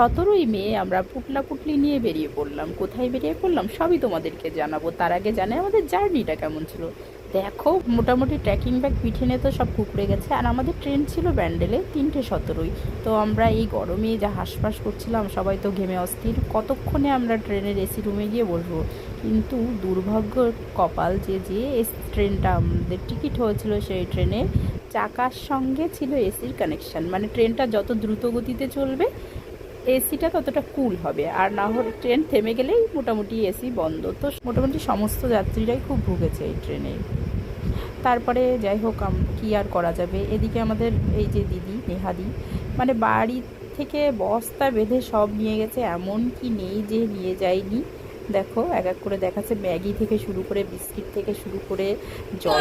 17ই মে আমরা পুটলা পুটলি নিয়ে বেরিয়ে পড়লাম। কোথায় বেরিয়ে পড়লাম সবই তোমাদেরকে জানাবো। তার আগে জানে আমাদের জার্নিটা কেমন ছিল। দেখো, মোটামুটি ট্রেকিং ব্যাগ পিঠে নিয়ে তো সব কুকড়ে গেছে। আর আমাদের ট্রেন ছিল ব্যান্ডেলে 3:17। তো আমরা এই গরমে যা হাঁসফাঁস করছিলাম, সবাই তো ঘেমে অস্থির, কতক্ষণে আমরা ট্রেনের এসি রুমে গিয়ে বসবো। কিন্তু দুর্ভাগ্য কপাল যে যে ট্রেনটা আমাদের টিকিট হয়েছিল, সেই ট্রেনে চাকার সঙ্গে ছিল এসির কানেকশান। মানে ট্রেনটা যত দ্রুত গতিতে চলবে এসিটা ততটা কুল হবে, আর না হলে ট্রেন থেমে গেলেই মোটামুটি এসি বন্ধ। তো মোটামুটি সমস্ত যাত্রীরাই খুব ভুগেছে এই ট্রেনে। তারপরে যাই হোক, কী আর করা যাবে। এদিকে আমাদের এই যে দিদি নেহাদি, মানে বাড়ি থেকে বস্তা বেঁধে সব নিয়ে গেছে, এমন কি নেই যে নিয়ে যায়নি। দেখো, এক এক করে দেখাচ্ছে, ম্যাগি থেকে শুরু করে বিস্কিট থেকে শুরু করে জল।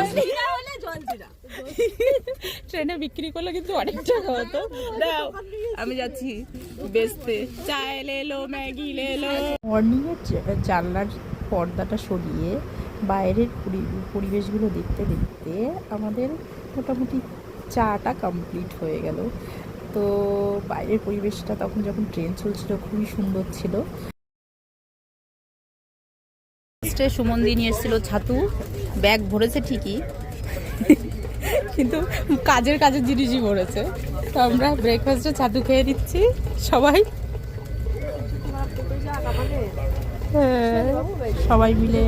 ট্রেনে বিক্রি করলে কিন্তু অনেক টাকা হতো। দাও, আমি যাচ্ছি বেচতে। চা লেলো, ম্যাগি লেলো। মর্নিংয়ের জানলার পর্দাটা সরিয়ে বাইরের পরিবেশগুলো দেখতে দেখতে আমাদের মোটামুটি চাটা কমপ্লিট হয়ে গেল। তো বাইরের পরিবেশটা তখন যখন ট্রেন চলছিল খুবই সুন্দর ছিল। সুমন্দি নিয়ে এসেছিল ছাতু, ব্যাগ ভরেছে ঠিকই, কিন্তু কাজের জিনিসই ভরেছে। তো আমরা ব্রেকফাস্টে ছাতু খেয়ে নিচ্ছি সবাই। সবাই মিলে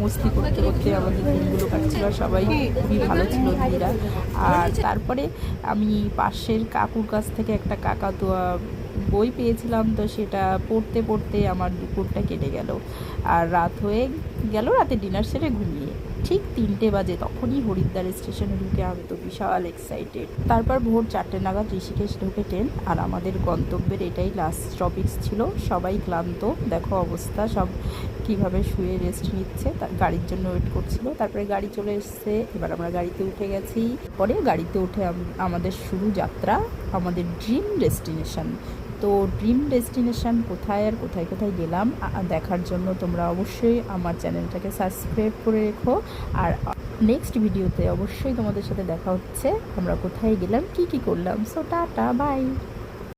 মস্তি করতে করতে আমাদের দিনগুলো কাটছিল। সবাই খুবই ভালো ছিল দিদিরা। আর তারপরে আমি পাশের কাকুর কাছ থেকে একটা কাকাতুয়া বই পেয়েছিলাম, তো সেটা পড়তে পড়তে আমার দুপুরটা কেটে গেল। আর রাত হয়ে গেল, রাতে ডিনার সেরে ঘুমিয়ে ঠিক 3টে বাজে তখনই হরিদ্বার স্টেশনে ঢুকে আমি তো বিশাল এক্সাইটেড। তারপর ভোর 4টে নাগাদ ঋষিকেশ ঢুকে ট্রেন, আর আমাদের গন্তব্যের এটাই লাস্ট স্টপেজ ছিল। সবাই ক্লান্ত, দেখো অবস্থা, সব কিভাবে শুয়ে রেস্ট নিচ্ছে, তার গাড়ির জন্য ওয়েট করছিল। তারপরে গাড়ি চলে এসছে, এবার আমরা গাড়িতে উঠে গেছি। পরে গাড়িতে উঠে আমাদের শুরু যাত্রা আমাদের ড্রিম ডেস্টিনেশন। তো ড্রিম ডেস্টিনেশন কোথায় আর কোথায় কোথায় গেলাম দেখার জন্য তোমরা অবশ্যই আমার চ্যানেলটাকে সাবস্ক্রাইব করে রেখো। আর নেক্সট ভিডিওতে অবশ্যই তোমাদের সাথে দেখা হচ্ছে আমরা কোথায় গেলাম, কি কি করলাম। So tata, by.